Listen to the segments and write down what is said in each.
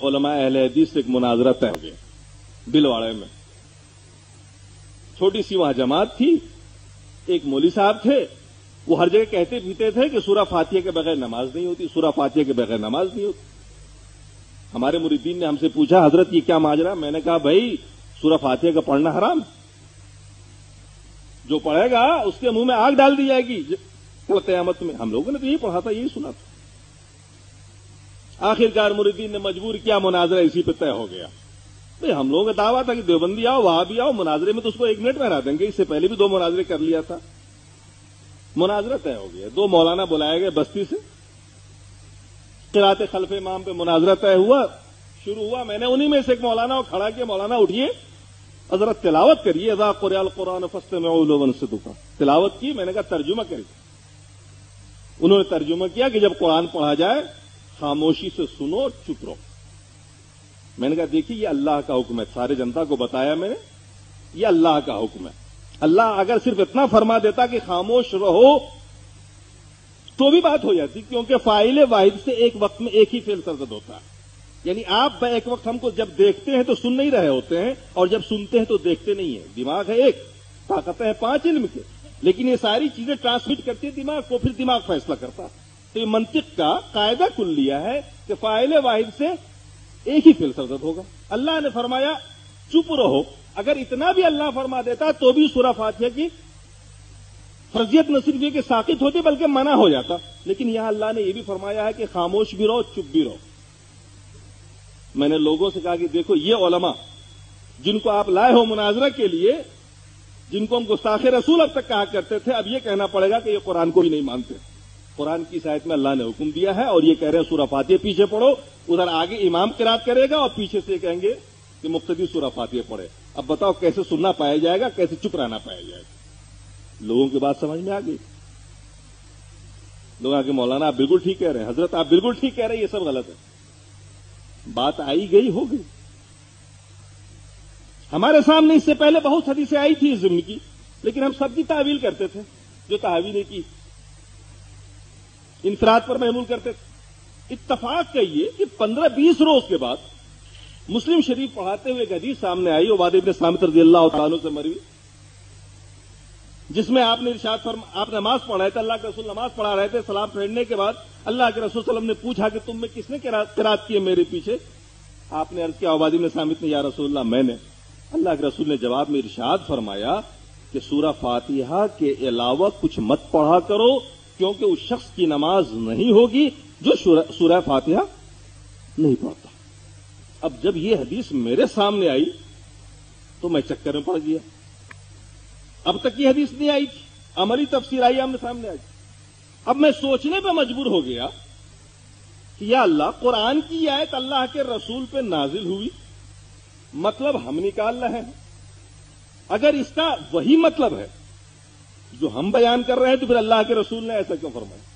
علماء اہل حدیث سے ایک مناظرہ طے ہو گیا بلواڑے میں. چھوٹی سی وہاں جماعت تھی. ایک مولوی صاحب تھے, وہ ہر جگہ کہتے پیتے تھے کہ سورہ فاتحہ کے بغیر نماز نہیں ہوتی, سورہ فاتحہ کے بغیر نماز نہیں ہوتی. ہمارے مریدین نے ہم سے پوچھا, حضرت یہ کیا ماجرا؟ میں نے کہا بھائی سورہ فاتحہ کا پڑھنا حرام, جو پڑھے گا اس کے منہ میں آگ ڈال دی جائے گی قیامت میں. ہم لوگوں نے تو یہی پڑھا تھا, یہی سنا تھا. آخرکار مریدین نے مجبور کیا, مناظرہ اسی پہ طے ہو گیا. ہم لوگوں کا دعویٰ تھا کہ دیوبندی آؤ, وہاں بھی آؤ, مناظرے میں تو اس کو 1 منٹ میں ہرا دیں گے. اس سے پہلے بھی 2 مناظرے کر لیا تھا. مناظرہ طے ہو گیا. 2 مولانا بلائے گئے بستی سے, قرات خلف امام پہ مناظرہ طے ہوا, شروع ہوا. میں نے انہی میں سے ایک مولانا کو کھڑا کیا, مولانا اٹھیے, حضرت تلاوت کریے, اذا قرئ القرآن فاستمعوا له وانصتوا. تلاوت کی, میں نے کہا ترجمہ کریے. انہوں نے ترجمہ کیا کہ جب قرآن پڑھا جائے خاموشی سے سنو اور چپ رہو. میں نے کہا دیکھیے یہ اللہ کا حکم ہے, سارے جنتا کو بتایا میں نے, یہ اللہ کا حکم ہے. اللہ اگر صرف اتنا فرما دیتا کہ خاموش رہو تو بھی بات ہو جاتی, کیونکہ فاعل واحد سے ایک وقت میں ایک ہی فعل سرزد ہوتا ہے. یعنی آپ ایک وقت ہم کو جب دیکھتے ہیں تو سن نہیں رہے ہوتے ہیں, اور جب سنتے ہیں تو دیکھتے نہیں ہیں. دماغ ہے ایک, طاقتیں ہیں 5 علم کے, لیکن یہ ساری چیزیں ٹرانسمٹ کرتی ہے دماغ کو, پھر دماغ فیصلہ کرتا. تو یہ منطق کا قاعدہ کلیہ ہے کہ فاعل واحد سے ایک ہی فعل سرزد ہوگا. اللہ نے فرمایا چپ رہو. اگر اتنا بھی اللہ فرما دیتا تو بھی سورہ فاتحہ کی فرضیت نہ صرف یہ کہ ساقط ہوتی بلکہ منع ہو جاتا. لیکن یہاں اللہ نے یہ بھی فرمایا ہے کہ خاموش بھی رہو, چپ بھی رہو. میں نے لوگوں سے کہا کہ دیکھو یہ علماء جن کو آپ لائے ہو مناظرہ کے لیے, جن کو ہم گستاخ رسول اب تک کہا کرتے تھے, اب یہ کہنا پڑے گا کہ یہ قرآن کو بھی نہیں مانتے. قرآن کی آیت میں اللہ نے حکم دیا ہے اور یہ کہہ رہے ہیں سورہ فاتحہ پیچھے پڑھو, ادھر آگے امام قرات کرے گا اور پیچھے سے کہیں گے کہ مقتدی سورہ فاتحہ پڑھے. اب بتاؤ کیسے سننا پایا جائے گا, کیسے چپ رہنا پایا جائے گا؟ لوگوں کی بات سمجھ میں آ گئی. لوگ آ کے مولانا آپ بالکل ٹھیک کہہ رہے ہیں, حضرت آپ بالکل ٹھیک کہہ رہے ہیں, یہ سب غلط ہے. بات آئی گئی ہو گئی. ہمارے سامنے اس سے پہلے بہت حدیثیں آئی تھی اس ضمن کی, لیکن ہم سب کی تعویل کرتے تھے. جو تعویل نہیں کی انفراد پر محمول کرتے تھے. اتفاق کہیے کہ 15-20 روز کے بعد مسلم شریف پڑھاتے ہوئے ایک حدیث سامنے آئی, عبادہ بن صامت رضی اللہ تعالیٰ عنہ سے مروی, جس میں آپ نے ارشاد آپ نماز پڑھ رہے تھے, اللہ کے رسول نماز پڑھا رہے تھے. سلام پھیرنے کے بعد اللہ کے رسول صلی اللہ علیہ وسلم نے پوچھا کہ تم میں کس نے قرات کی ہے میرے پیچھے؟ آپ نے عرض کیا عبادہ بن صامت نے, یا رسول اللہ میں نے. اللہ کے رسول نے جواب میں ارشاد فرمایا کہ سورہ فاتحہ کے علاوہ کچھ مت پڑھا کرو, کیونکہ اس شخص کی نماز نہیں ہوگی جو سورہ فاتحہ نہیں پڑھتا. اب جب یہ حدیث میرے سامنے آئی تو میں چکر میں پڑ گیا. اب تک یہ حدیث نہیں آئی تھی, عملی تفسیر آئی ہم نے سامنے آئی. اب میں سوچنے پہ مجبور ہو گیا کہ یا اللہ, قرآن کی آیت اللہ کے رسول پہ نازل ہوئی, مطلب ہم نکال رہے ہیں. اگر اس کا وہی مطلب ہے جو ہم بیان کر رہے ہیں تو پھر اللہ کے رسول نے ایسا کیوں فرمایا؟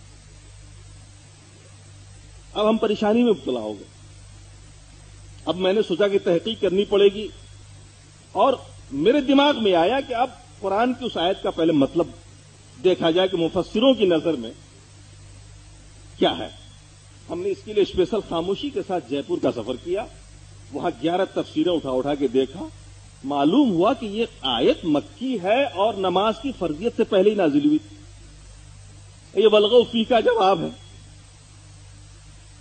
اب ہم پریشانی میں مبتلا ہو گئے. اب میں نے سوچا کہ تحقیق کرنی پڑے گی, اور میرے دماغ میں آیا کہ اب قرآن کی اس آیت کا پہلے مطلب دیکھا جائے کہ مفسروں کی نظر میں کیا ہے. ہم نے اس کے لیے اسپیشل خاموشی کے ساتھ جے پور کا سفر کیا, وہاں 11 تفسیریں اٹھا کے دیکھا. معلوم ہوا کہ یہ آیت مکی ہے اور نماز کی فرضیت سے پہلے ہی نازل ہوئی تھی. یہ والغوا فیہ کا جواب ہے.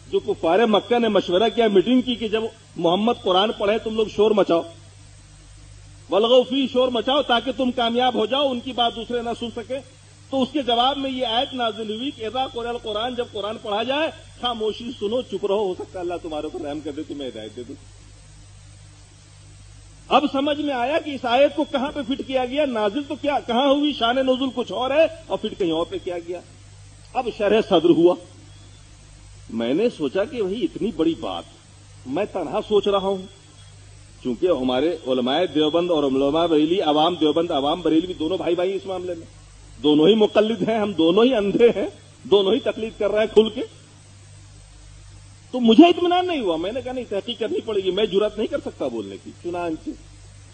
جو کفار مکہ نے مشورہ کیا, میٹنگ کی کہ جب محمد قرآن پڑھے تم لوگ شور مچاؤ, والغوا فیہ شور مچاؤ تاکہ تم کامیاب ہو جاؤ, ان کی بات دوسرے نہ سن سکے. تو اس کے جواب میں یہ آیت نازل ہوئی کہ اذا قرئ القرآن, جب قرآن پڑھا جائے خاموشی سنو, چپ رہو, ہو سکتا ہے اللہ تمہارے اوپر رحم کر دے, تمہیں ہدایت دے دو. اب سمجھ میں آیا کہ اس آیت کو کہاں پہ فٹ کیا گیا, نازل تو کیا کہاں ہوئی, شان نزول کچھ اور ہے اور فٹ کہیں اور پہ کیا گیا. اب شرح صدر ہوا. میں نے سوچا کہ وہی اتنی بڑی بات میں تنہا سوچ رہا ہوں, چونکہ ہمارے علماء دیوبند اور علماء بریلی, عوام دیوبند عوام بریلی بھی دونوں بھائی اس معاملے میں, دونوں ہی مقلد ہیں, ہم دونوں ہی اندھے ہیں, دونوں ہی تقلید کر رہے ہیں کھل کے. تو مجھے اطمینان نہیں ہوا. میں نے کہا نہیں, تحقیق کرنی پڑے گی, میں جرات نہیں کر سکتا بولنے کی. چنانچہ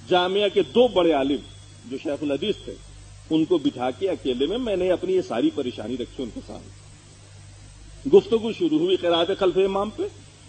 جامعہ کے 2 بڑے عالم جو شیخ الحدیث تھے, ان کو بٹھا کے اکیلے میں نے اپنی یہ ساری پریشانی رکھی ان کے سامنے. گفتگو شروع ہوئی قرات خلف امام پہ,